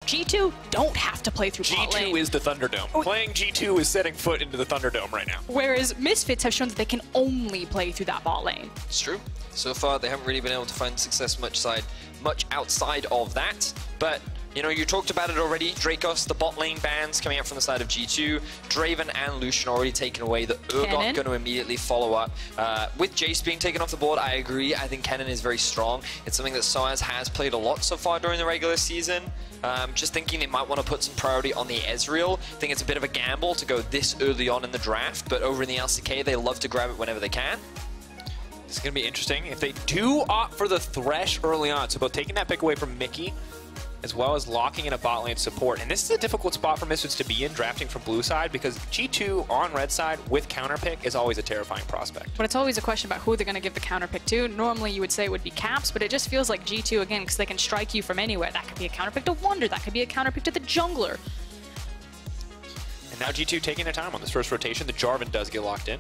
G2 don't have to play through bot lane. G2 is the Thunderdome. Playing G2 is setting foot into the Thunderdome right now. Whereas Misfits have shown that they can only play through that bot lane. It's true. So far, they haven't really been able to find success much outside of that. But, you know, you talked about it already. Drakos, the bot lane bans coming out from the side of G2. Draven and Lucian already taken away. The Urgot going to immediately follow up. With Jace being taken off the board, I agree. I think Kennen is very strong. It's something that SoaZ has played a lot so far during the regular season. Just thinking they might want to put some priority on the Ezreal. I think it's a bit of a gamble to go this early on in the draft, but over in the LCK, they love to grab it whenever they can. It's going to be interesting. If they do opt for the Thresh early on, so both taking that pick away from Mickey, as well as locking in a bot lane support. And this is a difficult spot for Misfits to be in, drafting from blue side, because G2 on red side with counter pick is always a terrifying prospect. But it's always a question about who they're going to give the counter pick to. Normally you would say it would be Caps, but it just feels like G2 again, because they can strike you from anywhere. That could be a counter pick to Wunder, that could be a counter pick to the jungler. And now G2 taking their time on this first rotation. The Jarvan does get locked in.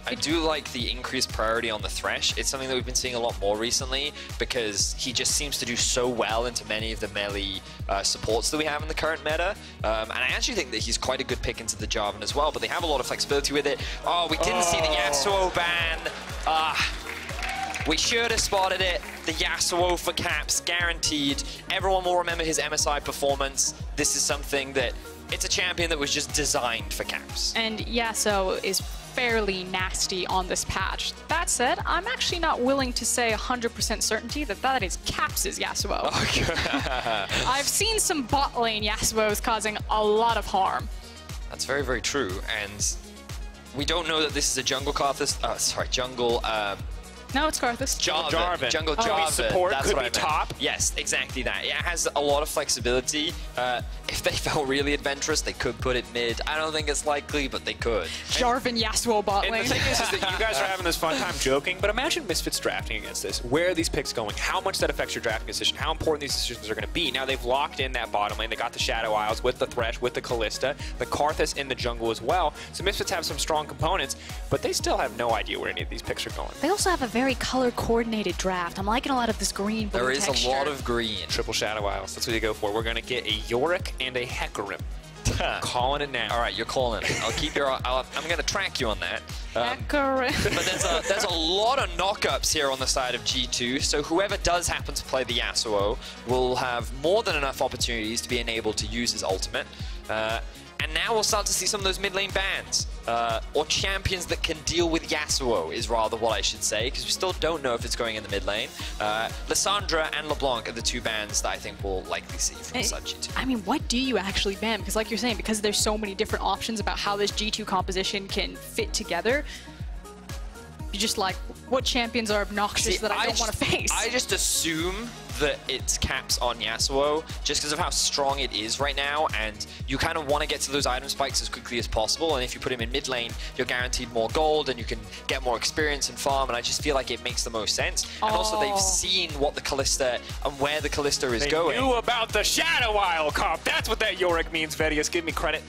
I do like the increased priority on the Thresh. It's something that we've been seeing a lot more recently because he just seems to do so well into many of the melee supports that we have in the current meta. And I actually think that he's quite a good pick into the Jarvan as well, but they have a lot of flexibility with it. Oh, we didn't see the Yasuo ban. We should have spotted it. The Yasuo for Caps, guaranteed. Everyone will remember his MSI performance. This is something that, it's a champion that was just designed for Caps. And Yasuo is fairly nasty on this patch. That said, I'm actually not willing to say 100% certainty that that is Caps' Yasuo. Okay. I've seen some bot lane Yasuos causing a lot of harm. That's very, very true. And we don't know that this is a jungle Karthus. Jungle. No, it's Karthus. Jarvan. Jungle Jarvan. Support That's could what be I meant. top. Yes, exactly that. It has a lot of flexibility. If they felt really adventurous, they could put it mid. I don't think it's likely, but they could. Jarvan Yasuo bot lane. And the thing is that you guys are having this fun time joking, but imagine Misfits drafting against this. Where are these picks going? How much that affects your drafting decision? How important these decisions are going to be? Now they've locked in that bottom lane. They got the Shadow Isles with the Thresh, with the Kalista, the Karthus in the jungle as well. So Misfits have some strong components, but they still have no idea where any of these picks are going. They also have a very color-coordinated draft. I'm liking a lot of this green, blue There is texture. a lot of green. Triple Shadow Isles. That's what you go for. We're going to get a Yorick and a Hecarim. Calling it now. All right, you're calling it. I'll keep your. I'm going to track you on that. Hecarim. But there's a lot of knockups here on the side of G2. So whoever does happen to play the Yasuo will have more than enough opportunities to be enabled to use his ultimate. And now we'll start to see some of those mid lane bans. Or champions that can deal with Yasuo is rather what I should say, because we still don't know if it's going in the mid lane. Lissandra and LeBlanc are the two bans that I think we'll likely see from the side G2. I mean, what do you actually ban? Because like you're saying, because there's so many different options about how this G2 composition can fit together, you're just like, what champions are obnoxious that I don't want to face? I just assume that it's Caps on Yasuo just because of how strong it is right now, and you kind of want to get to those item spikes as quickly as possible, and if you put him in mid lane, you're guaranteed more gold and you can get more experience and farm, and I just feel like it makes the most sense. And also they've seen what the Kalista and where the Kalista is going. They knew about the Shadow Isle comp. That's what that Yorick means, Vedius. Give me credit.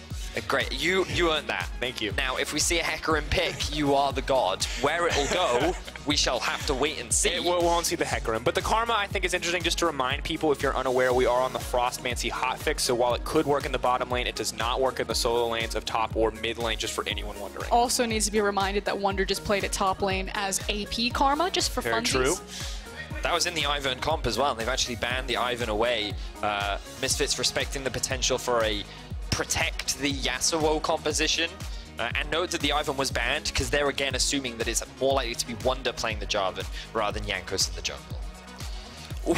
Great, you earned that. Thank you. Now, if we see a Hecarim pick, you are the god. Where it will go, we shall have to wait and see. We won't see the Hecarim. But the Karma, I think, is interesting just to remind people, if you're unaware, we are on the Frostmancy hotfix, so while it could work in the bottom lane, it does not work in the solo lanes of top or mid lane, just for anyone wondering. Also needs to be reminded that Wunder just played at top lane as AP Karma, just for funsies. Very true. That was in the Ivern comp as well. They've actually banned the Ivern away. Misfits respecting the potential for a protect the Yasuo composition. And note that the Ivern was banned because they're again assuming that it's more likely to be Wunder playing the Jarvan rather than Jankos in the jungle.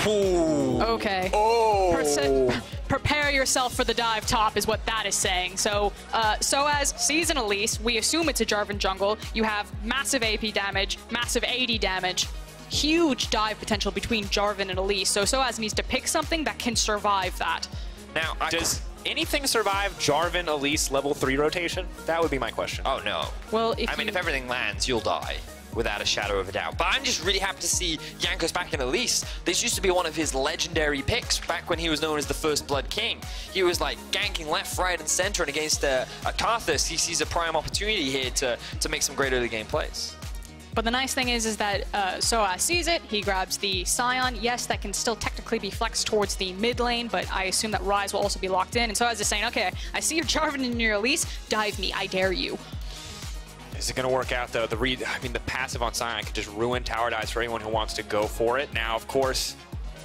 Ooh. Okay. Oh. Prepare yourself for the dive top is what that is saying. So, SoaZ sees an Elise. We assume it's a Jarvan jungle. You have massive AP damage, massive AD damage, huge dive potential between Jarvan and Elise. So SoaZ needs to pick something that can survive that. Now, Does anything survive Jarvan Elise level 3 rotation? That would be my question. oh no. Well, I mean, if everything lands, you'll die without a shadow of a doubt. But I'm just really happy to see Jankos back in Elise. This used to be one of his legendary picks back when he was known as the First Blood King. He was like ganking left, right, and center, and against a Karthus, he sees a prime opportunity here to make some great early game plays. But the nice thing is that SoaZ sees it. He grabs the Sion. Yes, that can still technically be flexed towards the mid lane, but I assume that Ryze will also be locked in. And SoaZ is saying, okay, I see your Jarvan and your Elise. Dive me, I dare you. Is it going to work out, though? The passive on Sion could just ruin tower dives for anyone who wants to go for it. Now, of course,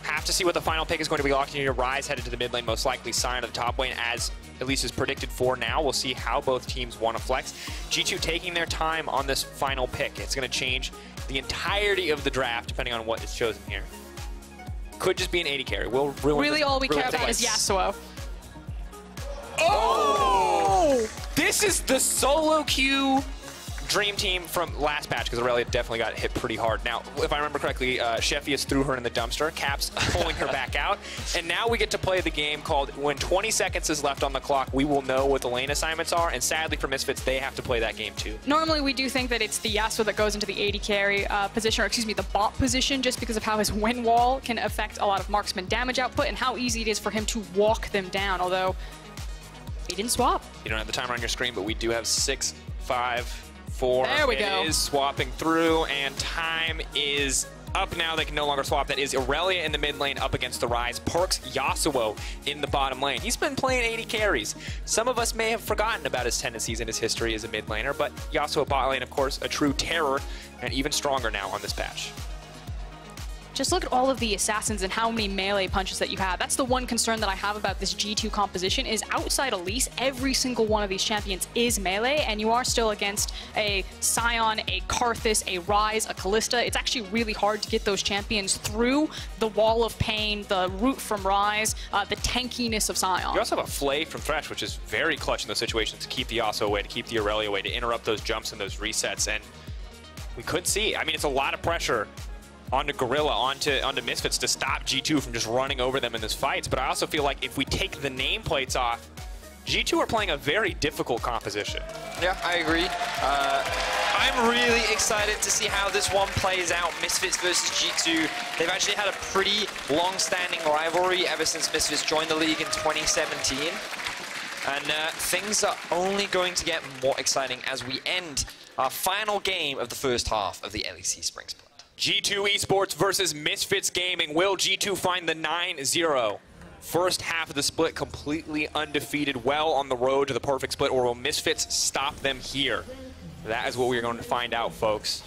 have to see what the final pick is going to be locked in here. Ryze headed to the mid lane, most likely Sion to the top lane, as Elise is predicted for now. We'll see how both teams want to flex. G2 taking their time on this final pick. It's going to change the entirety of the draft, depending on what is chosen here. Could just be an AD carry. We'll ruin Really, all we care about is Yasuo. Oh! This is the solo queue dream team from last patch, because Irelia definitely got hit pretty hard. Now, if I remember correctly, Sheffius threw her in the dumpster, Caps pulling her back out, and now we get to play the game called when 20 seconds is left on the clock, we will know what the lane assignments are, and sadly for Misfits, they have to play that game too. Normally, we do think that it's the Yasuo that goes into the AD carry position, or excuse me, the bot position, just because of how his wind wall can affect a lot of marksman damage output and how easy it is for him to walk them down, although he didn't swap. You don't have the timer on your screen, but we do have 6, 5, 4. There we go. It is swapping through, and time is up now. They can no longer swap. That is Irelia in the mid lane up against the Ryze. PerkZ Yasuo in the bottom lane. He's been playing 80 carries. Some of us may have forgotten about his tendencies and his history as a mid laner, but Yasuo bot lane, of course, a true terror, and even stronger now on this patch. Just look at all of the assassins and how many melee punches that you have. That's the one concern that I have about this G2 composition is outside Elise, every single one of these champions is melee, and you are still against a Sion, a Karthus, a Ryze, a Kalista. It's actually really hard to get those champions through the wall of pain, the root from Ryze, the tankiness of Sion. You also have a Flay from Thresh, which is very clutch in those situations to keep the Yasuo away, to keep the Irelia away, to interrupt those jumps and those resets, and we could see. I mean, it's a lot of pressure onto Gorilla, onto Misfits to stop G2 from just running over them in this fights. But I also feel like if we take the nameplates off, G2 are playing a very difficult composition. Yeah, I agree. I'm really excited to see how this one plays out, Misfits versus G2. They've actually had a pretty long-standing rivalry ever since Misfits joined the league in 2017. And things are only going to get more exciting as we end our final game of the first half of the LEC Spring split. G2 eSports versus Misfits Gaming. Will G2 find the 9-0? First half of the split completely undefeated, well on the road to the perfect split, or will Misfits stop them here? That is what we're going to find out, folks.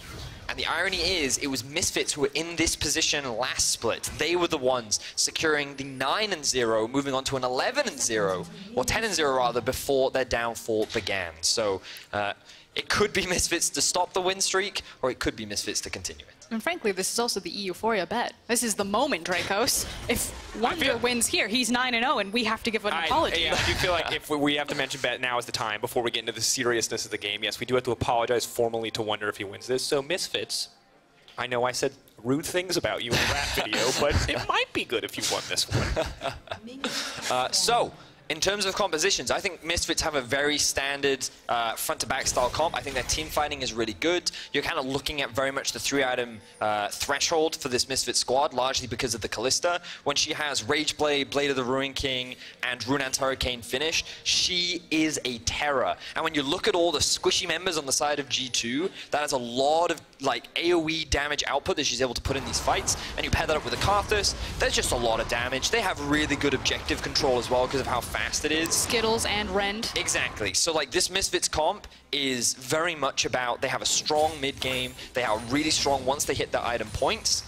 And the irony is, it was Misfits who were in this position last split. They were the ones securing the 9-0, moving on to an 11-0, or 10-0 rather, before their downfall began. So it could be Misfits to stop the win streak, or it could be Misfits to continue it. And frankly, this is also the euphoria bet. This is the moment, Drakos. If Wunder wins here, he's 9-0, and we have to give an apology. Yeah, I do feel like if we have to mention bet, now is the time before we get into the seriousness of the game. Yes, we do have to apologize formally to Wunder if he wins this. So Misfits, I know I said rude things about you in the rap video, but it might be good if you won this one. In terms of compositions, I think Misfits have a very standard front-to-back style comp. I think their team fighting is really good. You're kind of looking at very much the 3-item threshold for this Misfits squad, largely because of the Kalista. When she has Rage Blade, Blade of the Ruin King, and Runan's Hurricane finished, she is a terror. And when you look at all the squishy members on the side of G2, that has a lot of like AoE damage output that she's able to put in these fights, and you pair that up with a Karthus, there's just a lot of damage. They have really good objective control as well because of how fast it is. Skittles and Rend. Exactly. So like this Misfits comp is very much about, they have a strong mid game, they are really strong once they hit the item points,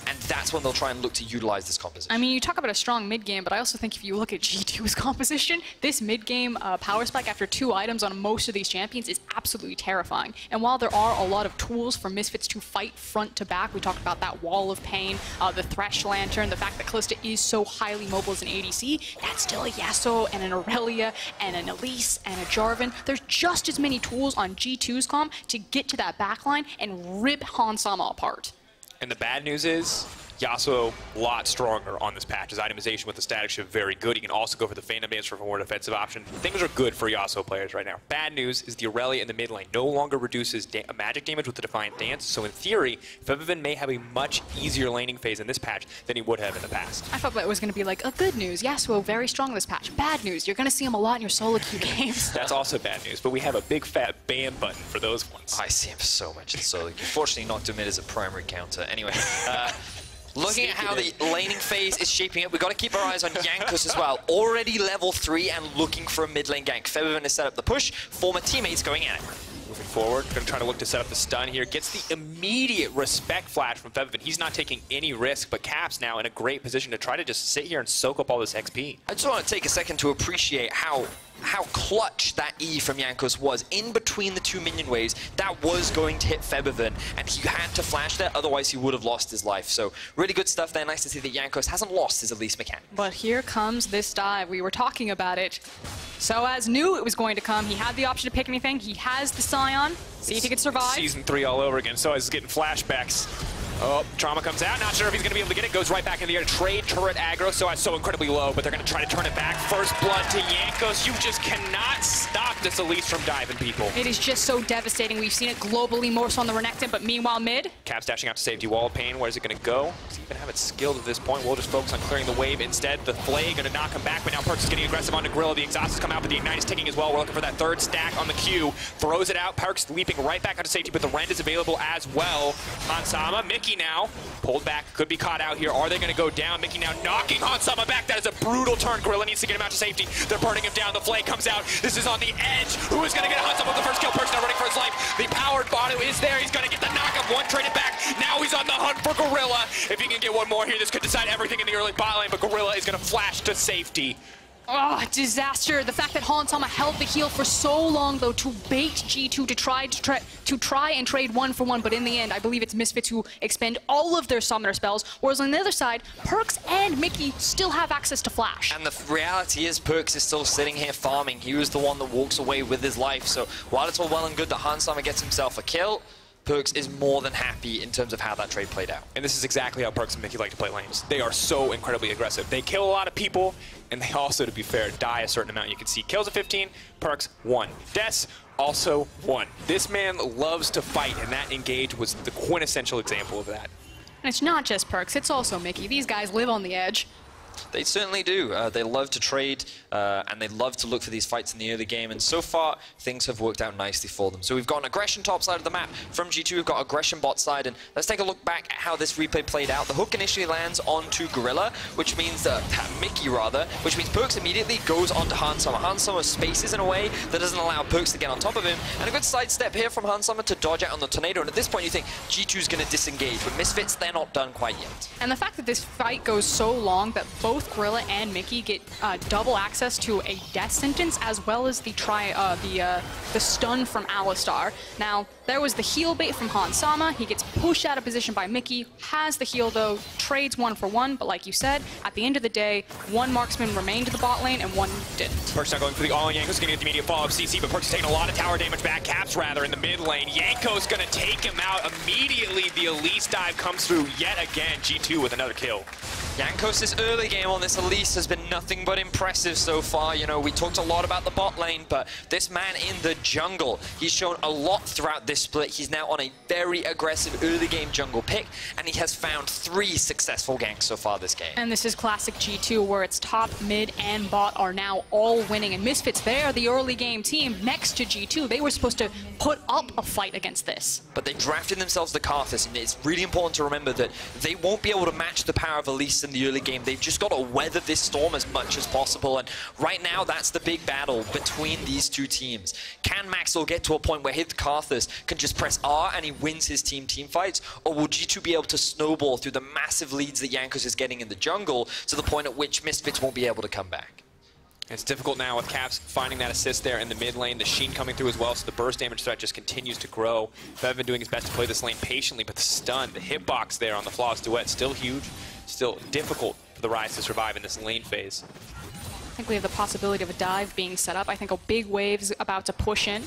and that's when they'll try and look to utilize this composition. I mean, you talk about a strong mid game, but I also think if you look at G2's composition, this mid game power spike after 2 items on most of these champions is absolutely terrifying. And while there are a lot of tools for Misfits to fight front to back, we talked about that wall of pain, the Thresh Lantern, the fact that Kalista is so highly mobile as an ADC, that's still a Yasuo and an Irelia and an Elise and a Jarvan. There's just as many tools on G2's comp to get to that backline and rip Han Sama apart. And the bad news is, Yasuo, a lot stronger on this patch. His itemization with the static shift very good. He can also go for the Phantom Dance for a more defensive option. Things are good for Yasuo players right now. Bad news is the Irelia in the mid lane no longer reduces magic damage with the Defiant Dance, so in theory, Febiven may have a much easier laning phase in this patch than he would have in the past. I thought that was going to be like, good news, Yasuo very strong this patch. Bad news, you're going to see him a lot in your solo queue games. That's also bad news, but we have a big fat ban button for those ones. I see him so much in solo queue. Fortunately, knocked him in as a primary counter. Anyway, looking at how the laning phase is shaping up, we've got to keep our eyes on Jankos as well. Already level 3 and looking for a mid lane gank. Febiven has set up the push, former teammates going at it. Moving forward, going to try to look to set up the stun here. Gets the immediate respect flash from Febiven. He's not taking any risk, but Cap's now in a great position to try to just sit here and soak up all this XP. I just want to take a second to appreciate how clutch that E from Jankos was in between the two minion waves. That was going to hit Febiven, and he had to flash there, otherwise he would have lost his life. So really good stuff there. Nice to see that Jankos hasn't lost his Elise mechanic. But here comes this dive. We were talking about it. SoaZ knew it was going to come. He had the option to pick anything. He has the Sion. See if he can survive. Season 3 all over again. SoaZ is getting flashbacks. Oh, Trauma comes out. Not sure if he's going to be able to get it. Goes right back in the air. Trade turret aggro. SoaZ so incredibly low, but they're going to try to turn it back. First blood to Jankos. You just cannot stop this Elise from diving people. It is just so devastating. We've seen it globally more so on the Renekton, but meanwhile mid. Cap's dashing out to safety. Wall of Pain. Where's it going to go? Does he even have it skilled at this point? We'll just focus on clearing the wave instead. The Flay going to knock him back, but now PerkZ is getting aggressive onto Gorilla. The exhaust has come out, but the Ignite is ticking as well. We're looking for that third stack on the queue. Throws it out. PerkZ leaping right back onto safety, but the Rend is available as well. Hansama, Mykix now. Pulled back, could be caught out here. Are they going to go down? Mykix now knocking Hansama back. That is a brutal turn. Gorilla needs to get him out to safety. They're burning him down. The Flay comes out. This is on the edge. Who is going to get Hansama with the first kill? PerkZ now running for his life. The powered Botto is there. He's going to get the knockup. One traded back. Now he's on the hunt for Gorilla. If he can get one more here, this could decide everything in the early bot lane, but Gorilla is going to flash to safety. Oh, disaster. The fact that Hansama held the heal for so long, though, to bait G2 to try and trade 1-for-1, but in the end, I believe it's Misfits who expend all of their summoner spells, whereas on the other side, PerkZ and Mykix still have access to flash. And the reality is PerkZ is still sitting here farming. He was the one that walks away with his life, so while it's all well and good that Hansama gets himself a kill, PerkZ is more than happy in terms of how that trade played out. And this is exactly how PerkZ and Mykix like to play lanes. They are so incredibly aggressive. They kill a lot of people, and they also, to be fair, die a certain amount. You can see kills at 15, PerkZ 1. Deaths also 1. This man loves to fight, and that engage was the quintessential example of that. And it's not just PerkZ, it's also Mykix. These guys live on the edge. They certainly do. They love to trade, and they love to look for these fights in the early game, and so far, things have worked out nicely for them. So we've got an aggression top side of the map from G2, we've got aggression bot side, and let's take a look back at how this replay played out. The hook initially lands onto Gorilla, which means, Mykix rather, which means PerkZ immediately goes onto Hansama. Hansama spaces in a way that doesn't allow PerkZ to get on top of him, and a good sidestep here from Hansama to dodge out on the tornado, and at this point you think G2's going to disengage, but Misfits, they're not done quite yet. And the fact that this fight goes so long that both Gorilla and Mykix get double access to a death sentence, as well as the stun from Alistar. Now, there was the heal bait from Hansama. He gets pushed out of position by Mykix, has the heal though, trades 1-for-1, but like you said, at the end of the day, one marksman remained in the bot lane and one didn't. PerkZ not going for the all-in. Jankos going to get the immediate follow-up CC, but PerkZ taking a lot of tower damage back. Caps rather in the mid lane. Jankos going to take him out immediately. The Elise dive comes through yet again. G2 with another kill. Jankos' early game on this Elise has been nothing but impressive so far. You know, we talked a lot about the bot lane, but this man in the jungle, he's shown a lot throughout this split. He's now on a very aggressive early game jungle pick, and he has found 3 successful ganks so far this game. And this is classic G2, where its top, mid, and bot are now all winning. And Misfits, they are the early game team next to G2. They were supposed to put up a fight against this. But they drafted themselves the Karthus, and it's really important to remember that they won't be able to match the power of Elise in the early game. They've just got to weather this storm as much as possible, and right now that's the big battle between these two teams. Can Maxlore get to a point where his Karthus can just press R and he wins his team fights, or will G2 be able to snowball through the massive leads that Jankos is getting in the jungle to the point at which Misfits won't be able to come back? It's difficult now with Caps finding that assist there in the mid lane, the Sheen coming through as well, so the burst damage threat just continues to grow. Febiven doing his best to play this lane patiently, but the stun, the hitbox there on the Flawless Duet, still huge, still difficult for the Ryze to survive in this lane phase. I think we have the possibility of a dive being set up. I think a big wave's about to push in.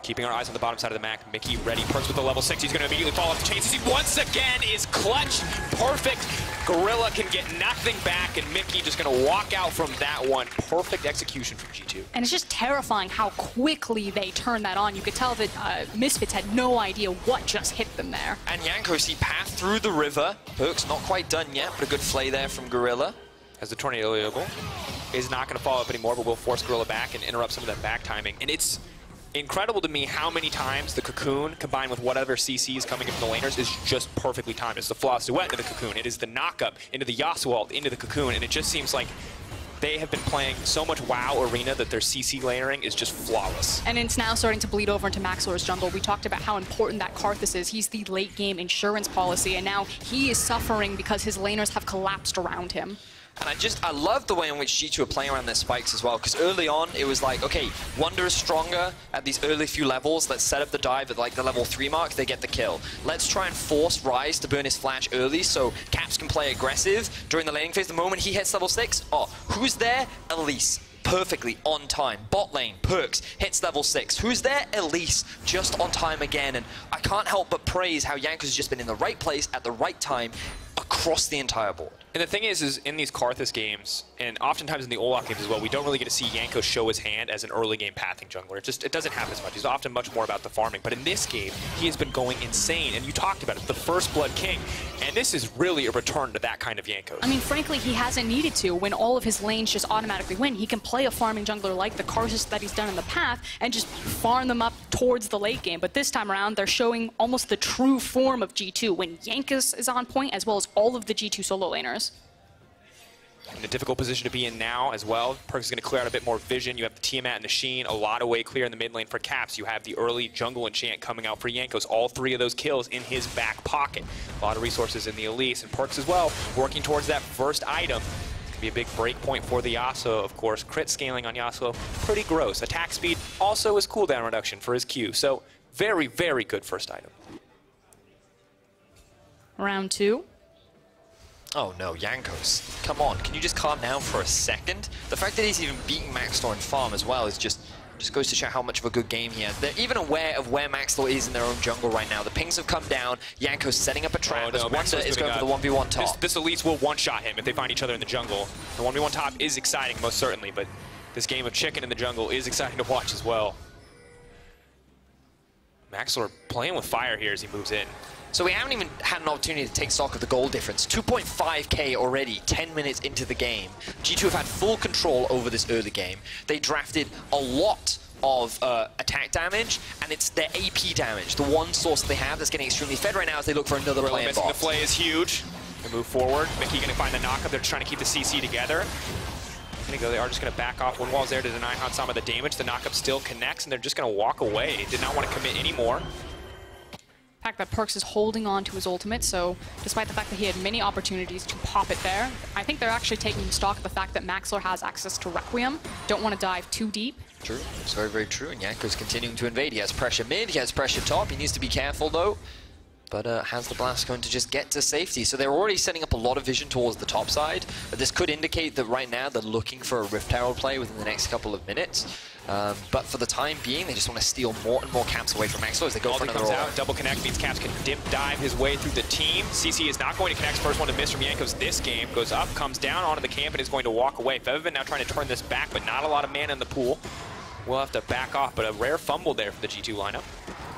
Keeping our eyes on the bottom side of the map. Mickey ready. PerkZ with the level 6. He's going to immediately fall off the chains. He once again is clutch. Perfect. Gorilla can get nothing back, and Mickey just going to walk out from that one. Perfect execution from G2. And it's just terrifying how quickly they turn that on. You could tell that Misfits had no idea what just hit them there. And Jankos, he passed through the river. PerkZ not quite done yet, but a good play there from Gorilla. As the tornado is not going to follow up anymore, but will force Gorilla back and interrupt some of that back timing. And it's incredible to me how many times the Cocoon, combined with whatever CC is coming into the laners, is just perfectly timed. It's the flawless duet into the Cocoon. It is the knock-up into the Yasuo ult, into the Cocoon, and it just seems like they have been playing so much WoW Arena that their CC layering is just flawless. And it's now starting to bleed over into Maxlore's jungle. We talked about how important that Karthus is. He's the late game insurance policy, and now he is suffering because his laners have collapsed around him. And I love the way in which G2 are playing around their spikes as well, because early on it was like, okay, Wunder is stronger at these early few levels. Let's set up the dive at like the level 3 mark, they get the kill. Let's try and force Ryze to burn his flash early so Caps can play aggressive during the laning phase. The moment he hits level 6, oh, who's there? Elise. Perfectly on time. Bot lane, PerkZ, hits level 6. Who's there? Elise, just on time again. And I can't help but praise how Jankos has just been in the right place at the right time across the entire board. And the thing is in these Karthus games, and oftentimes in the Olaf games as well, we don't really get to see Jankos show his hand as an early game pathing jungler. It doesn't happen as much. He's often much more about the farming. But in this game, he has been going insane. And you talked about it, the First Blood King. And this is really a return to that kind of Jankos. I mean, frankly, he hasn't needed to when all of his lanes just automatically win. He can play a farming jungler like the Karthus that he's done in the path and just farm them up towards the late game. But this time around, they're showing almost the true form of G2 when Jankos is on point, as well as all of the G2 solo laners. In a difficult position to be in now as well. PerkZ is going to clear out a bit more vision. You have the Tiamat and the Sheen, a lot of way clear in the mid lane for Caps. You have the early jungle enchant coming out for Jankos. All 3 of those kills in his back pocket. A lot of resources in the Elise, and PerkZ as well, working towards that first item. It's going to be a big break point for the Yasuo, of course. Crit scaling on Yasuo, pretty gross. Attack speed also is cooldown reduction for his Q. So very, very good first item. Round 2. Oh no, Jankos. Come on, can you just calm down for a second? The fact that he's even beating Maxlore in farm as well is just goes to show how much of a good game he has. They're even aware of where Maxlore is in their own jungle right now. The pings have come down. Jankos setting up a trap as Wunder is going for the 1v1 top. This Elise will one-shot him if they find each other in the jungle. The 1v1 top is exciting, most certainly, but this game of chicken in the jungle is exciting to watch as well. Maxlore playing with fire here as he moves in. So we haven't even had an opportunity to take stock of the goal difference. 2.5k already, 10 minutes into the game. G2 have had full control over this early game. They drafted a lot of attack damage, and it's their AP damage, the one source they have that's getting extremely fed right now as they look for another play in bot. The play is huge. They move forward. Mickey going to find the knockup. They're trying to keep the CC together. They are just going to back off. One wall's there to deny Hot some of the damage. The knockup still connects, and they're just going to walk away. Did not want to commit anymore. The fact that PerkZ is holding on to his ultimate, so despite the fact that he had many opportunities to pop it there, I think they're actually taking stock of the fact that Maxlore has access to Requiem. Don't want to dive too deep. True, it's very, very true, and Jankos continuing to invade. He has pressure mid, he has pressure top, he needs to be careful though. But has the blast going to just get to safety? So they're already setting up a lot of vision towards the top side. But this could indicate that right now they're looking for a Rift Herald play within the next couple of minutes. But for the time being, they just want to steal more and more Caps away from Maxlore as they go for another roll. Double connect means Caps can dip dive his way through the team. CC is not going to connect. First one to miss from Jankos this game. Goes up, comes down onto the camp, and is going to walk away. Febiven now trying to turn this back, but not a lot of mana in the pool. We'll have to back off, but a rare fumble there for the G2 lineup.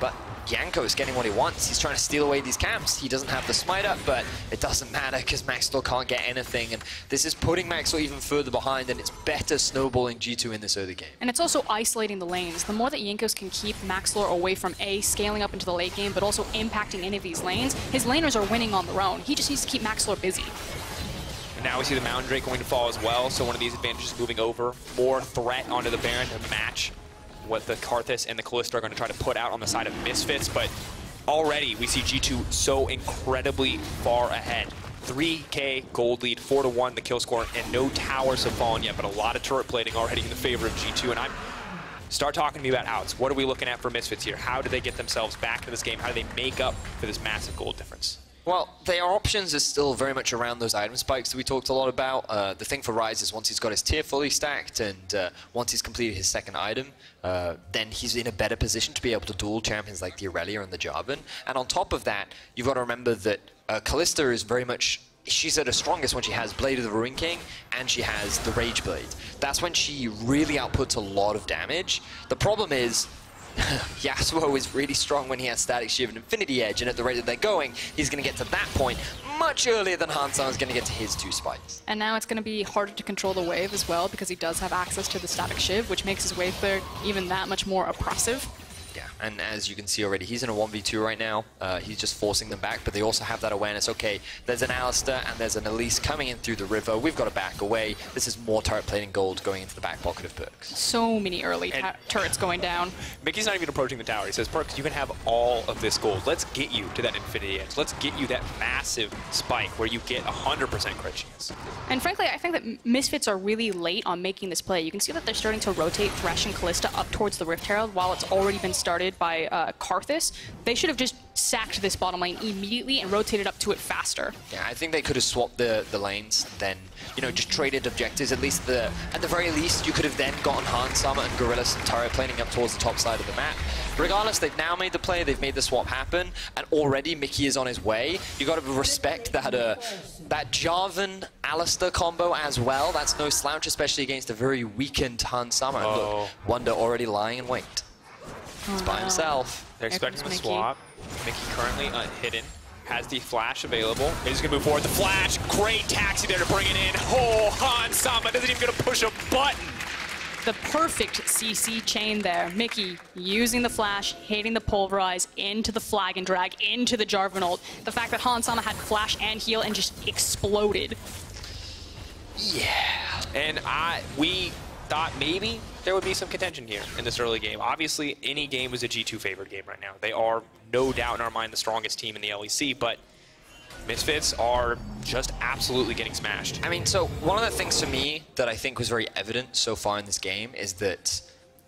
But Jankos getting what he wants. He's trying to steal away these camps. He doesn't have the smite up, but it doesn't matter because Maxlore can't get anything. And this is putting Maxlore even further behind, and it's better snowballing G2 in this early game. And it's also isolating the lanes. The more that Jankos can keep Maxlore away from scaling up into the late game, but also impacting any of these lanes, his laners are winning on their own. He just needs to keep Maxlore busy. And now we see the Mountain Drake going to fall as well, so one of these advantages moving over. More threat onto the Baron to match what the Karthus and the Kalista are going to try to put out on the side of Misfits, but already we see G2 so incredibly far ahead. 3k gold lead, 4-1 the kill score, and no towers have fallen yet, but a lot of turret plating already in the favor of G2. And start talking to me about outs. What are we looking at for Misfits here? How do they get themselves back to this game? How do they make up for this massive gold difference? Well, their options is still very much around those item spikes that we talked a lot about. The thing for Ryze is once he's got his tier fully stacked and once he's completed his second item, then he's in a better position to be able to duel champions like the Irelia and the Jarvan. And on top of that, you've got to remember that Kalista is very much... She's at her strongest when she has Blade of the Ruin King and she has the Rage Blade. That's when she really outputs a lot of damage. The problem is, Yasuo is really strong when he has Static Shiv and Infinity Edge, and at the rate that they're going, he's going to get to that point much earlier than Hansan is going to get to his 2 spikes. And now it's going to be harder to control the wave as well because he does have access to the Static Shiv, which makes his wave clear even that much more oppressive. Yeah, and as you can see already, he's in a 1v2 right now. He's just forcing them back, but they also have that awareness. Okay, there's an Alistar and there's an Elise coming in through the river. We've got to back away. This is more turret plating gold going into the back pocket of PerkZ. So many early turrets going down. Mickey's not even approaching the tower. He says, PerkZ, you can have all of this gold. Let's get you to that Infinity Edge. Let's get you that massive spike where you get 100% crit chance. And frankly, I think that Misfits are really late on making this play. You can see that they're starting to rotate Thresh and Kalista up towards the Rift Herald while it's already been started by Karthus. They should have just sacked this bottom lane immediately and rotated up to it faster. Yeah, I think they could have swapped the lanes, then, you know, just traded objectives. At least at the very least, you could have then gotten Hansan and Gorilla some turret plating up towards the top side of the map. Regardless, they've now made the play, they've made the swap happen, and already Mickey is on his way. You got to respect that that Jarvan Alistar combo as well. That's no slouch, especially against a very weakened Hansan. And look, Wunder already lying in wait. He's by himself. They're expecting the swap. Mickey currently unhidden. Has the flash available. He's going to move forward. The flash. Great taxi there to bring it in. Oh, Hansan isn't even going to push a button. The perfect CC chain there. Mickey using the flash, hitting the pulverize into the flag and drag, into the Jarvan ult. The fact that Hansan had flash and heal and just exploded. Yeah. And we thought maybe there would be some contention here in this early game. Obviously, any game is a G2 favored game right now. They are, no doubt in our mind, the strongest team in the LEC, but Misfits are just absolutely getting smashed. I mean, so one of the things to me that I think was very evident so far in this game is that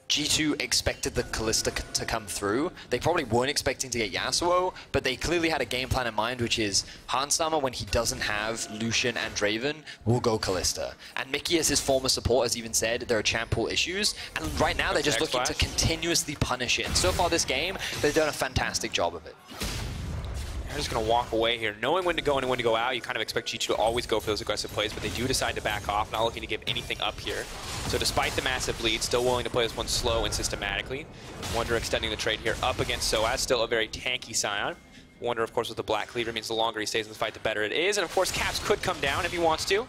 G2 expected the Kalista to come through. They probably weren't expecting to get Yasuo, but they clearly had a game plan in mind, which is Hansan, when he doesn't have Lucian and Draven, will go Kalista. And Mickey, as his former support, has even said there are champ pool issues, and right now they're just looking to continuously punish it. And so far this game, they've done a fantastic job of it. They're just going to walk away here. Knowing when to go in and when to go out, you kind of expect G2 to always go for those aggressive plays, but they do decide to back off, not looking to give anything up here. So despite the massive lead, still willing to play this one slow and systematically. Wunder extending the trade here up against SoaZ, still a very tanky Sion. Wunder, of course, with the black leader means the longer he stays in the fight, the better it is. And of course, Caps could come down if he wants to.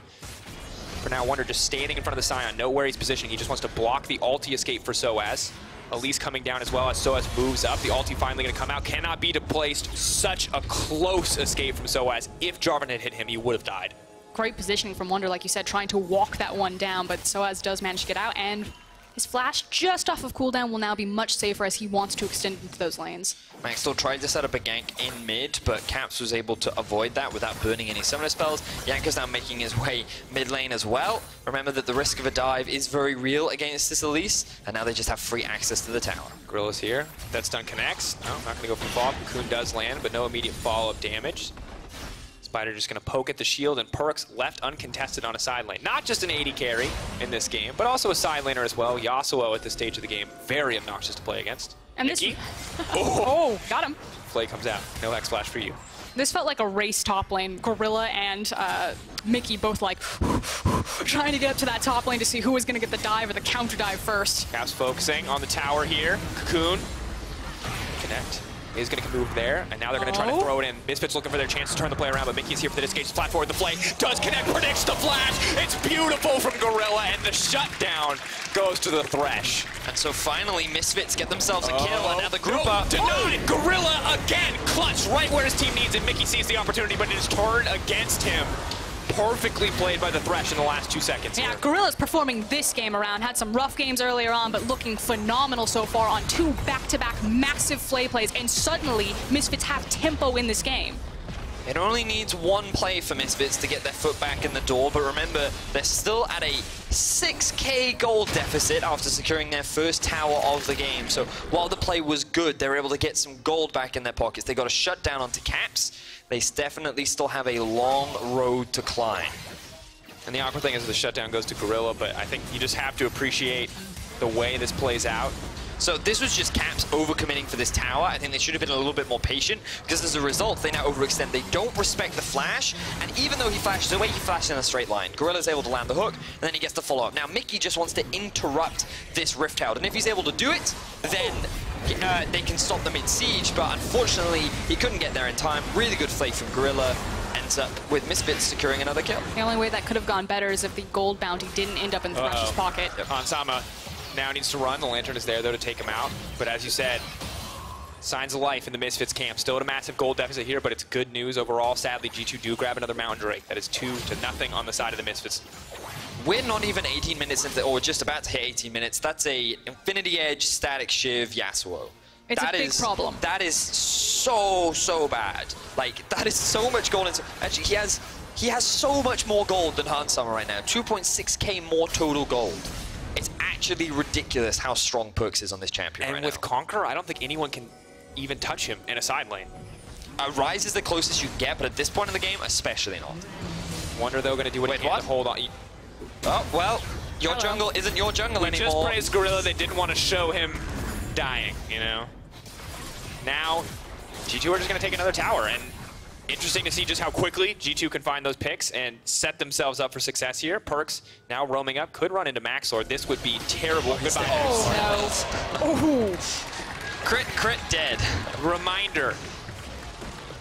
For now, Wunder just standing in front of the Sion, know where he's positioning. He just wants to block the ulti escape for SoaZ. Elise coming down as well as SoaZ moves up. The ulti finally going to come out. Cannot be displaced. Such a close escape from SoaZ. If Jarvan had hit him, he would have died. Great positioning from Wunder, like you said, trying to walk that one down, but SoaZ does manage to get out, and his flash just off of cooldown will now be much safer as he wants to extend into those lanes. Maxlore tried to set up a gank in mid, but Caps was able to avoid that without burning any summoner spells. Jankos now making his way mid lane as well. Remember that the risk of a dive is very real against this Elise, and now they just have free access to the tower. Gorilla's here. That stun connects. No, not going to go for the fall. Cocoon does land, but no immediate follow-up damage. Spider just going to poke at the shield, and PerkZ left uncontested on a side lane. Not just an AD carry in this game, but also a side laner as well. Yasuo at this stage of the game, very obnoxious to play against. And Mickey. Oh, got him. Flay comes out. No X flash for you. This felt like a race top lane. Gorilla and Mickey both like trying to get up to that top lane to see who was going to get the dive or the counter dive first. Caps focusing on the tower here. Cocoon. Connect. Is going to move there, and now they're going to try to throw it in. Misfits looking for their chance to turn the play around, but Mickey's here for the disengage. Flat forward, the Flay does connect, predicts the flash. It's beautiful from Gorilla, and the shutdown goes to the Thresh. And so finally, Misfits get themselves a kill, and now the group up. Denied! Gorilla again, clutch right where his team needs it. Mickey sees the opportunity, but it is turned against him. Perfectly played by the Thresh in the last 2 seconds. Yeah, Gorilla's performing this game around. Had some rough games earlier on, but looking phenomenal so far on 2 back-to-back massive Flay plays, and suddenly Misfits have tempo in this game. It only needs one play for Misfits to get their foot back in the door, but remember, they're still at a 6k gold deficit after securing their first tower of the game. So while the play was good, they were able to get some gold back in their pockets. They got a shutdown onto Caps. They definitely still have a long road to climb. And the awkward thing is the shutdown goes to Gorilla, but I think you just have to appreciate the way this plays out. So this was just Caps overcommitting for this tower. I think they should have been a little bit more patient, because as a result, they now overextend. They don't respect the flash, and even though he flashes away, he flashes in a straight line. Gorilla's able to land the hook, and then he gets the follow-up. Now, Mickey just wants to interrupt this Rift Herald, and if he's able to do it, then they can stop them in siege, but unfortunately, he couldn't get there in time. Really good play from Gorilla. Ends up with Misfits securing another kill. The only way that could have gone better is if the gold bounty didn't end up in Thresh's pocket. Yep. Hansama now needs to run. The Lantern is there, though, to take him out. But as you said, signs of life in the Misfits camp. Still at a massive gold deficit here, but it's good news overall. Sadly, G2 do grab another Mountain Drake. That is 2-0 on the side of the Misfits. We're not even 18 minutes into, or just about to hit 18 minutes. That's a Infinity Edge Static Shiv Yasuo. It's a big problem. That is so bad. Like, that is so much gold. Actually, he has so much more gold than Hansama right now. 2.6k more total gold. It's actually ridiculous how strong PerkZ is on this champion right now. And with Conqueror, I don't think anyone can even touch him in a side lane. Ryze is the closest you can get, but at this point in the game, especially not. Wunder, though, going to do what he can to hold on. Oh, well, your jungle isn't your jungle anymore. We just praised Gorilla. They didn't want to show him dying, you know? Now, G2 are just going to take another tower, and interesting to see just how quickly G2 can find those picks and set themselves up for success here. PerkZ now roaming up, could run into Maxlore. This would be terrible. Goodbye, Maxlore. Oh, no. Crit, dead. Reminder,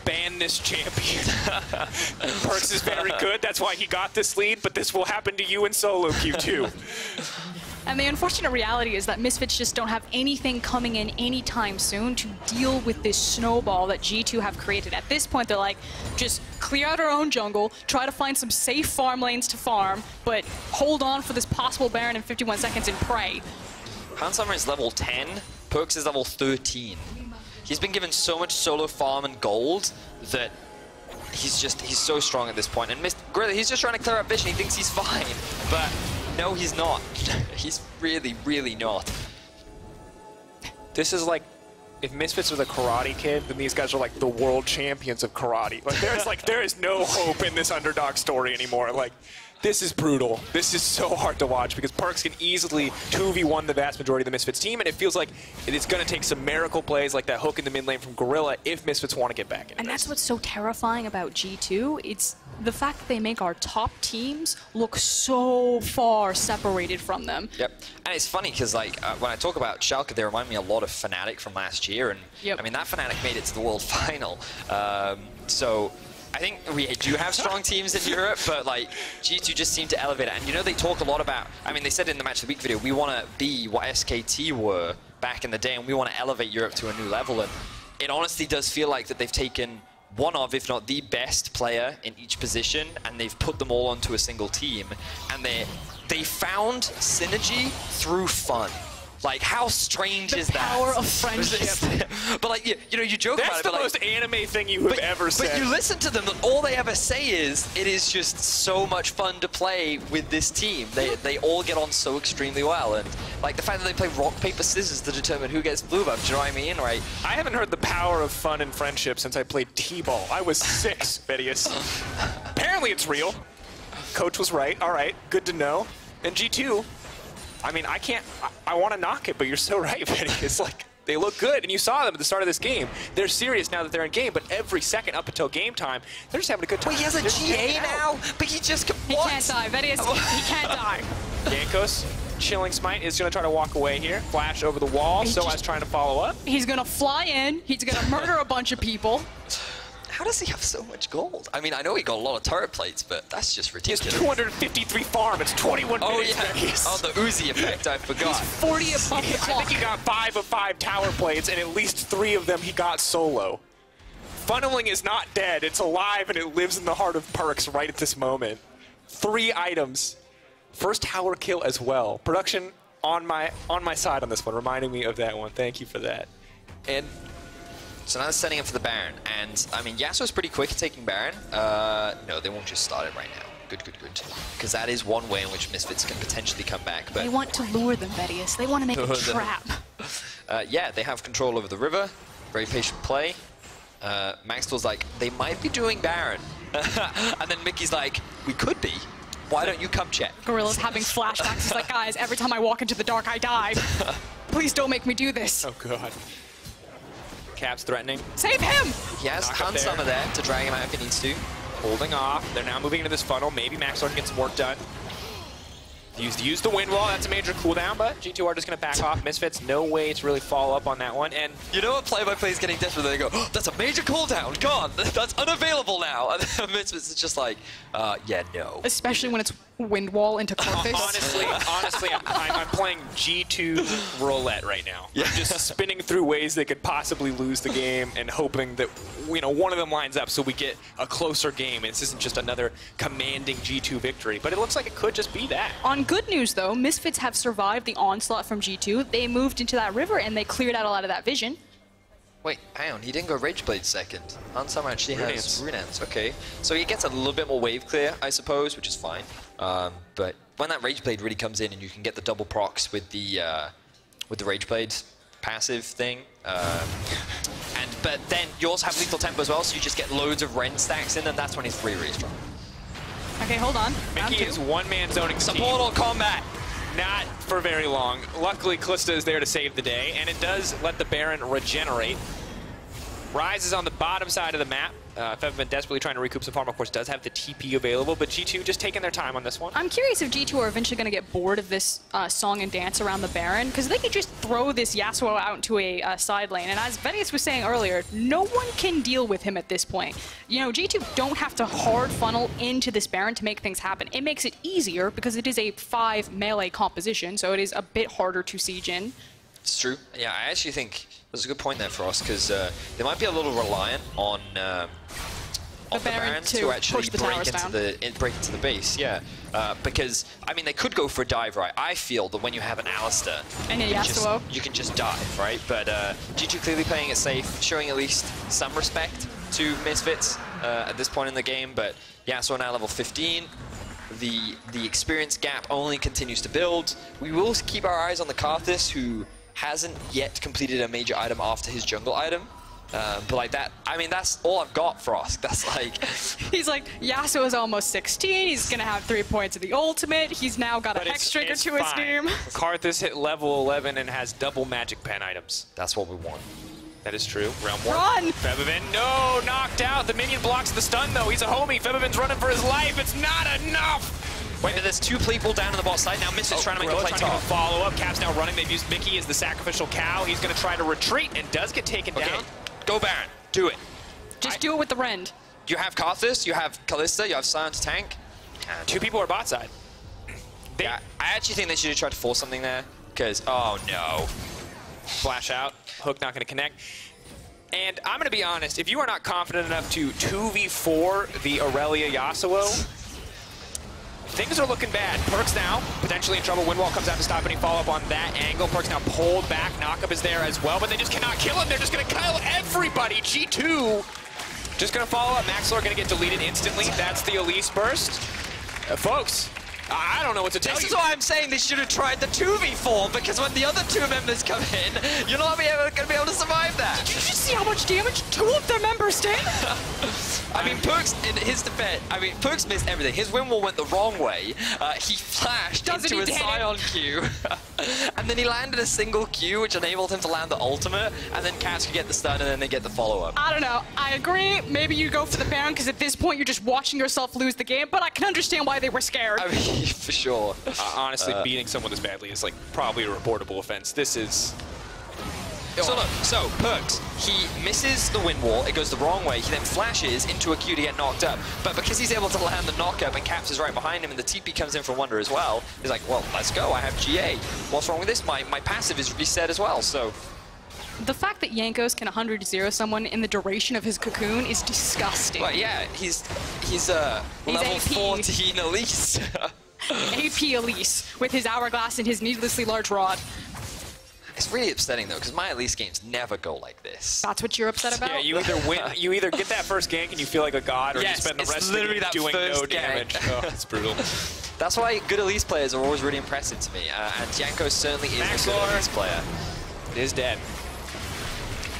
ban this champion. PerkZ is very good, that's why he got this lead, but this will happen to you in solo queue too. And the unfortunate reality is that Misfits just don't have anything coming in anytime soon to deal with this snowball that G2 have created. At this point, they're like, just clear out our own jungle, try to find some safe farm lanes to farm, but hold on for this possible Baron in 51 seconds and pray. Hansama is level 10, PerkZ is level 13. He's been given so much solo farm and gold that he's so strong at this point. And Gorilla, he's just trying to clear up vision. He thinks he's fine, but no, he's not. He's really not. This is like, if Misfits was a karate kid, then these guys are like the world champions of karate. Like there is no hope in this underdog story anymore. Like, this is brutal. This is so hard to watch because PerkZ can easily 2v1 the vast majority of the Misfits team, and it feels like it's going to take some miracle plays like that hook in the mid lane from Gorilla if Misfits want to get back in. And that's what's so terrifying about G2. It's the fact that they make our top teams look so far separated from them. Yep. And it's funny because like when I talk about Schalke, they remind me a lot of Fnatic from last year, and I mean that Fnatic made it to the World Final. So I think we do have strong teams in Europe, but like G2 just seem to elevate it. And you know, they talk a lot about, I mean, they said in the Match of the Week video, we want to be what SKT were back in the day, and we want to elevate Europe to a new level. And it honestly does feel like that they've taken one of, if not the best player in each position, and they've put them all onto a single team. And they found synergy through fun. Like, how strange is that? The power of friendship. But like, you know, you joke about it. That's the most anime thing you have ever said. But you listen to them, and all they ever say is, it is just so much fun to play with this team. They all get on so extremely well, and like the fact that they play rock, paper, scissors to determine who gets blue buff, do you know what I mean? Right? I haven't heard the power of fun and friendship since I played T-ball. I was 6, Vedius. Apparently it's real. Coach was right. All right, good to know. And G2, I mean, I want to knock it, but you're so right, Betty. It's like, they look good, and you saw them at the start of this game. They're serious now that they're in game, but every second up until game time, they're just having a good time. Wait, he has a GA now? But he just... He can't die. Vedius, he can't die. Jankos, chilling smite, is going to try to walk away here. Flash over the wall, SoaZ trying to follow up. He's going to fly in. He's going to murder a bunch of people. How does he have so much gold? I mean, I know he got a lot of turret plates, but that's just ridiculous. He has 253 farm. It's 21 minutes. Yeah. Oh, the Uzi effect, I forgot. He's 40 above the clock. I think he got 5 of 5 tower plates, and at least 3 of them he got solo. Funneling is not dead. It's alive, and it lives in the heart of PerkZ right at this moment. 3 items. First tower kill as well. Production on my side on this one, reminding me of that one. Thank you for that. And So now they're setting up for the Baron, and I mean, Yasuo's pretty quick at taking Baron. No, they won't just start it right now. Good. Because that is one way in which Misfits can potentially come back. But They want to lure them, Vedius. They want to make a trap. yeah, they have control over the river. Very patient play. Maxlore's like, they might be doing Baron. And then Mickey's like, we could be. Why don't you come check? Gorilla's having flashbacks. He's like, guys, every time I walk into the dark, I die. Please don't make me do this. Oh, God. Cap's threatening. Save him! He has Knock up Hun Summer there to drag him out if he needs to. Holding off. They're now moving into this funnel. Maybe Maxlore can get some work done. Use the wind wall. That's a major cooldown, but G2 are just going to back off. Misfits, no way to really follow up on that one. And you know what play-by-play is getting desperate? They go, oh, that's a major cooldown. Gone. That's unavailable now. And Misfits is just like, yeah, no. Especially when it's wind wall into Karthus. honestly, I'm playing G2 roulette right now. Yeah. I'm just spinning through ways they could possibly lose the game and hoping that one of them lines up so we get a closer game. This isn't just another commanding G2 victory, but it looks like it could just be that. On good news, though, Misfits have survived the onslaught from G2. They moved into that river and they cleared out a lot of that vision. Wait, hang on, he didn't go Rageblade second. Hun Summer actually has Runeance. Okay, so he gets a little bit more wave clear, I suppose, which is fine. But when that Rageblade really comes in and you can get the double procs with the Rageblade passive thing, but then you also have lethal tempo as well, so you just get loads of Ren stacks in, and that's when he's really strong. Okay, hold on. Mickey is one-man zoning Support all combat. Not for very long. Luckily, Kalista is there to save the day, and it does let the Baron regenerate. Ryze is on the bottom side of the map. Febiven desperately trying to recoup some farm, of course, does have the TP available, but G2 just taking their time on this one. I'm curious if G2 are eventually going to get bored of this song and dance around the Baron, because they could just throw this Yasuo out into a side lane. And as Vedius was saying earlier, no one can deal with him at this point. You know, G2 don't have to hard funnel into this Baron to make things happen. It makes it easier because it is a 5 melee composition, so it is a bit harder to siege in. It's true. Yeah, I actually think there's a good point there for us, because they might be a little reliant on the Baron to actually break into the base. Yeah, because I mean they could go for a dive, right? I feel that when you have an Alistar, and Yasuo, you can just dive, right? But G2 clearly playing it safe, showing at least some respect to Misfits at this point in the game. But Yasuo now level 15. The experience gap only continues to build. We will keep our eyes on the Karthus, who hasn't yet completed a major item after his jungle item. But like that, I mean, that's all I've got for us. That's like... He's like, Yasuo is almost 16. He's going to have 3 points of the ultimate. He's now got a Hex Trigger to his name. Karthus hit level 11 and has double magic pen items. That's what we want. That is true. Round 1. Run! Febiven, no, knocked out. The minion blocks the stun, though. He's a homie. Febiven's running for his life. It's not enough. Wait, but there's 2 people down on the bot side. Now Misfits trying to make the play top. Follow up. Cap's now running. They've used Mickey as the sacrificial cow. He's going to try to retreat and does get taken down. Go Baron. Do it. Just do it with the Rend. You have Karthus, you have Kalista, you have Sion to tank. 2 people are bot side. Yeah, I actually think they should have tried to force something there, because, oh no. Flash out. Hook not going to connect. And I'm going to be honest, if you are not confident enough to 2v4 the Irelia Yasuo, things are looking bad. PerkZ now potentially in trouble. Windwall comes out to stop any follow-up on that angle. PerkZ now pulled back. Knockup is there as well, but they just cannot kill him. They're just going to kill everybody. G2 just going to follow up. Maxlore going to get deleted instantly. That's the Elise burst. Folks, I don't know what to tell you. This is why I'm saying they should have tried the 2v4, because when the other 2 members come in, you're not going to be able to survive that. Did you just see how much damage 2 of their members did? I mean, PerkZ, in his defense, PerkZ missed everything. His windwall went the wrong way. He flashed into a Sion Q, and then he landed a single Q, which enabled him to land the ultimate, and then Cats could get the stun, and then they get the follow-up. I don't know. I agree. Maybe you go for the Baron, because at this point, you're just watching yourself lose the game, but I can understand why they were scared. I mean, for sure. Honestly, beating someone this badly is like probably a reportable offense. This is... So look, PerkZ, he misses the wind wall, it goes the wrong way, he then flashes into a Q to get knocked up, but because he's able to land the knockup and Caps is right behind him and the TP comes in from Wunder as well, he's like, well, let's go, I have GA. What's wrong with this? My passive is reset as well, so... The fact that Jankos can 100-0 someone in the duration of his cocoon is disgusting. But yeah, he's level AP. 14 Elise. AP Elise, with his hourglass and his needlessly large rod. It's really upsetting though, because my Elise games never go like this. That's what you're upset about? Yeah, you either win, you either get that first gank and you feel like a god, or Yes, you spend the it's rest of the literally game that doing first no damage. gank. Oh, it's brutal. That's why good Elise players are always really impressive to me, and Jankos certainly is a good Elise player. Is dead.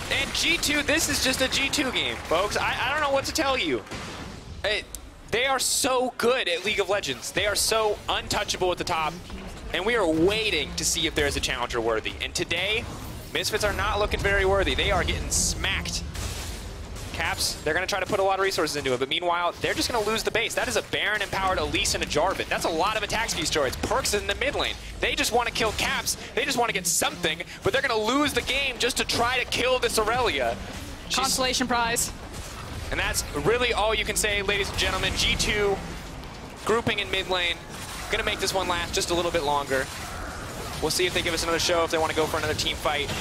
And G2, this is just a G2 game, folks. I don't know what to tell you. They are so good at League of Legends. They are so untouchable at the top, and we are waiting to see if there's a challenger worthy. And today, Misfits are not looking very worthy. They are getting smacked. Caps, they're going to try to put a lot of resources into it, but meanwhile, they're just going to lose the base. That is a Baron-empowered Elise and a Jarvan. That's a lot of attack speed steroids. PerkZ in the mid lane. They just want to kill Caps. They just want to get something, but they're going to lose the game just to try to kill this Irelia. Consolation prize. And that's really all you can say, ladies and gentlemen. G2 grouping in mid lane. Going to make this one last just a little bit longer. We'll see if they give us another show, if they want to go for another team fight.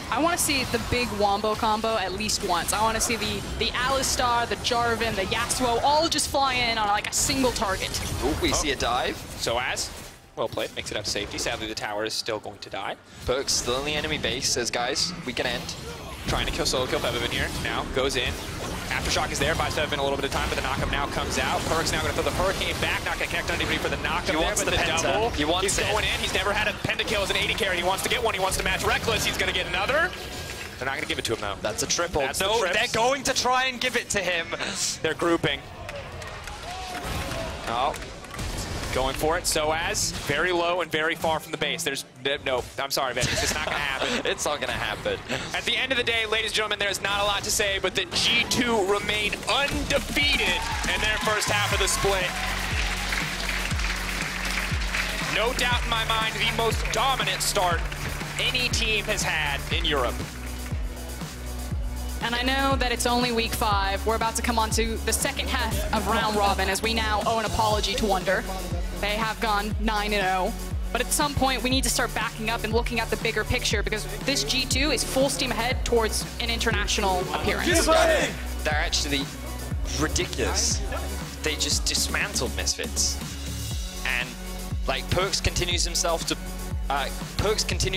I want to see the big Wombo combo at least once. I want to see the Alistar, the Jarvan, the Yasuo all just fly in on like a single target. Ooh, we see a dive. SoaZ, well played, makes it out to safety. Sadly, the tower is still going to die. PerkZ still in the enemy base, says, guys, we can end. Trying to solo kill Febiven here. Now goes in. Aftershock is there, buys Febiven a little bit of time, but the knockup now comes out. PerkZ now going to throw the Hurricane back, not going to connect on anybody for the knockup there, but the double. He wants He's going in. He's never had a pentakill as an AD carry. He wants to get one. He wants to match Reckless. He's going to get another. They're not going to give it to him, though. That's a triple. That's no, the they're going to try and give it to him. They're grouping. Oh. Going for it. SoaZ, very low and very far from the base. There's no, I'm sorry, Vedius. It's not going to happen. It's not going to happen. At the end of the day, ladies and gentlemen, there's not a lot to say, but that G2 remain undefeated in their first half of the split. No doubt in my mind, the most dominant start any team has had in Europe. And I know that it's only week 5. We're about to come on to the second half of round robin as we now owe an apology to Wunder. They have gone 9-0. But at some point, we need to start backing up and looking at the bigger picture because this G2 is full steam ahead towards an international appearance. They're actually ridiculous. They just dismantled Misfits. And like PerkZ continues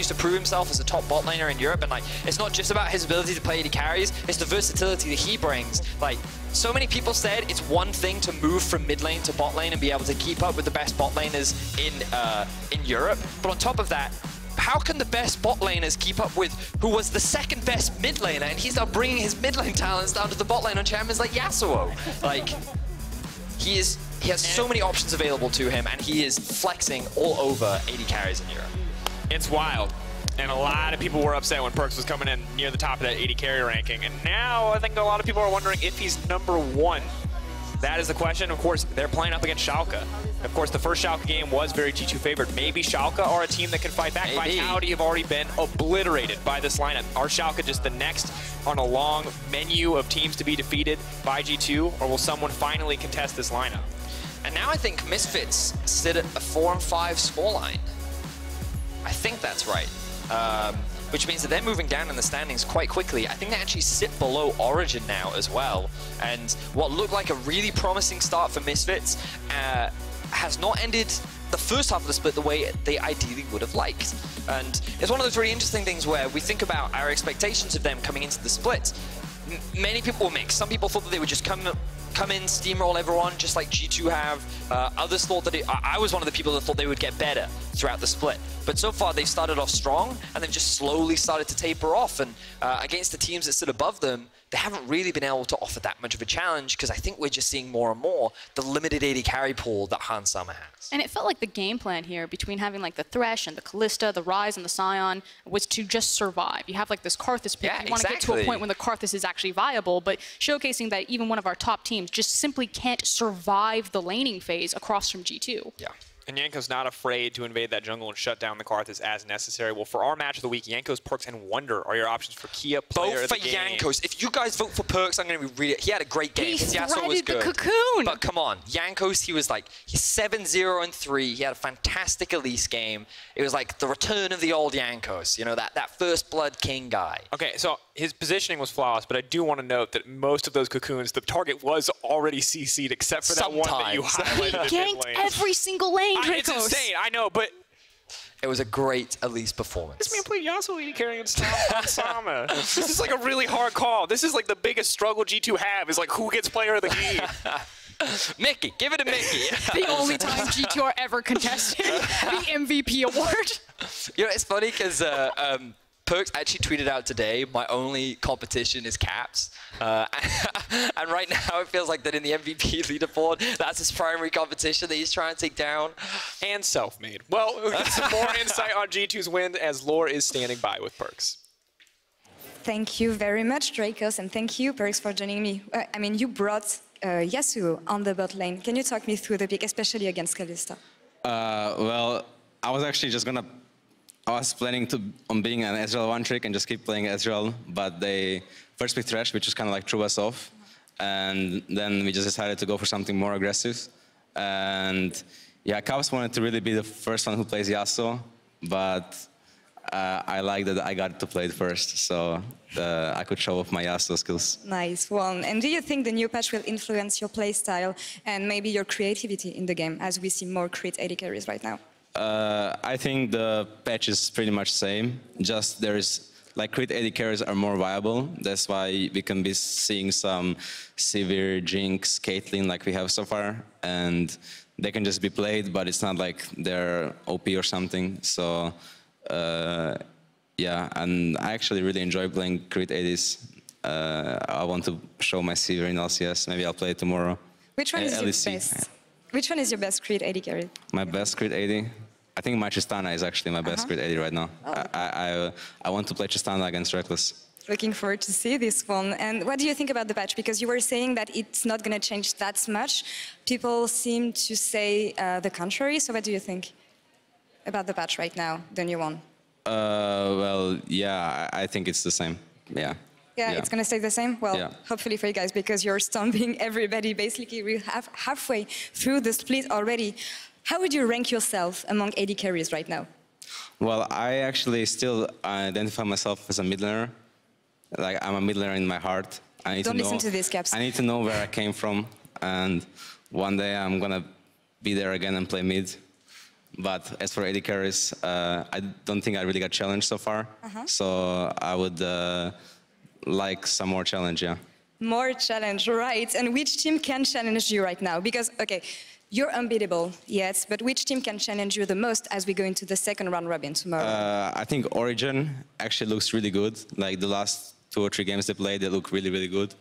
to prove himself as a top bot laner in Europe, and like it's not just about his ability to play AD carries, it's the versatility that he brings. Like so many people said it's one thing to move from mid lane to bot lane and be able to keep up with the best bot laners in Europe, but on top of that, how can the best bot laners keep up with who was the second best mid laner, and he's now bringing his mid lane talents down to the bot lane on champions like Yasuo? Like he has so many options available to him, and he is flexing all over AD carries in Europe. It's wild. And a lot of people were upset when PerkZ was coming in near the top of that AD carry ranking. And now I think a lot of people are wondering if he's #1. That is the question. Of course, they're playing up against Schalke. Of course, the first Schalke game was very G2 favored. Maybe Schalke are a team that can fight back. Maybe. Vitality have already been obliterated by this lineup. Are Schalke just the next on a long menu of teams to be defeated by G2? Or will someone finally contest this lineup? And now I think Misfits sit at a 4-5 scoreline. I think that's right. Which means that they're moving down in the standings quite quickly. I think they actually sit below Origin now as well. And what looked like a really promising start for Misfits has not ended the first half of the split the way they ideally would have liked. And it's one of those really interesting things where we think about our expectations of them coming into the split. Many people were mixed. Some people thought that they would just come in, steamroll everyone, just like G2 have. Others thought that I was one of the people that thought they would get better throughout the split. But so far, they've started off strong, and they've just slowly started to taper off. And against the teams that sit above them, they haven't really been able to offer that much of a challenge, because I think we're just seeing more and more the limited AD carry pool that Hans Sama has. And it felt like the game plan here between having like the Thresh and the Kalista, the Ryze and the Sion was to just survive. You have like this Karthus pick. Yeah, you want to get to a point when the Karthus is actually viable, but showcasing that even one of our top teams just simply can't survive the laning phase across from G2. Yeah. And Jankos not afraid to invade that jungle and shut down the Karthus as necessary. Well, for our match of the week, Jankos, PerkZ, and Wunder are your options for Kia player Vote of the for game. Jankos. If you guys vote for PerkZ, I'm going to be really... He had a great game. He His Yasuo was threaded the good. cocoon. But come on. Jankos, he was like... He's 7-0-3. He had a fantastic Elise game. It was like the return of the old Jankos. You know, that First Blood King guy. Okay, so his positioning was flawless, but I do want to note that most of those cocoons, the target was already CC'd, except for that one that you highlighted He in mid ganked lane. every single lane, Drakos. It's insane, I know, but It was a great Elise performance. This man played Yasuo AD carry and Sama. This is like a really hard call. This is like the biggest struggle G2 have, is like who gets player of the game. Mickey, give it to Mickey. The only time G2 are ever contesting the MVP award. You know, it's funny because PerkZ actually tweeted out today, my only competition is caps. And right now it feels like that in the MVP leaderboard, that's his primary competition that he's trying to take down. And self-made. Well, we'll get some more insight on G2's win as Lore is standing by with PerkZ. Thank you very much, Drakos, and thank you, PerkZ, for joining me. I mean, you brought Yasuo on the bot lane. Can you talk me through the pick, especially against Kalista? Well, I was actually just gonna... I was planning on being an Ezreal one-trick and just keep playing Ezreal, but they first picked Thresh, which just kind of like threw us off. And then we just decided to go for something more aggressive. And yeah, Karthus wanted to really be the first one who plays Yasuo, but I like that I got to play it first, so I could show off my Yasuo skills. Nice one. And do you think the new patch will influence your playstyle and maybe your creativity in the game, as we see more crit AD carries right now? I think the patch is pretty much the same, just there's like crit AD carries are more viable. That's why we can be seeing some severe Jinx, Caitlyn like we have so far, and they can just be played, but it's not like they're OP or something. So yeah, and I actually really enjoy playing crit ADs. I want to show my severe in LCS. Maybe I'll play it tomorrow. Which one is your best? Which one is your best crit AD carry? My best crit AD? I think my Tristana is actually my best crit AD right now. Oh. I want to play Tristana against Reckless. Looking forward to see this one. And what do you think about the patch? Because you were saying that it's not going to change that much. People seem to say the contrary. So what do you think about the patch right now, the new one? Well, yeah, I think it's the same. Yeah. Yeah, it's going to stay the same? Well, yeah. Hopefully for you guys, because you're stomping everybody. Basically, we're halfway through the split already. How would you rank yourself among AD carries right now? Well, I actually still identify myself as a mid laner. Like, I'm a mid laner in my heart. Don't listen to these caps. I need to know where I came from, and one day I'm going to be there again and play mid. But as for AD carries, I don't think I really got challenged so far. So I would... like some more challenge, yeah. More challenge, right. And which team can challenge you right now? Because, okay, you're unbeatable, yes, but which team can challenge you the most as we go into the second round robin tomorrow? I think Origin actually looks really good. Like the last 2 or 3 games they played, they look really, really good.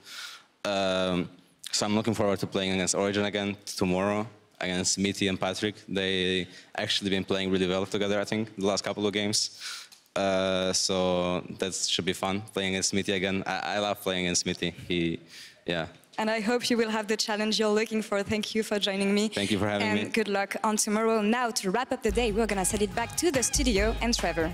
So I'm looking forward to playing against Origin again tomorrow, against Mitty and Patrick. They actually been playing really well together, I think, the last couple of games. So that should be fun, playing against Mitty again. I love playing against Mitty. Yeah. And I hope you will have the challenge you're looking for. Thank you for joining me. Thank you for having me. And good luck on tomorrow. Now, to wrap up the day, we're going to send it back to the studio and Trevor.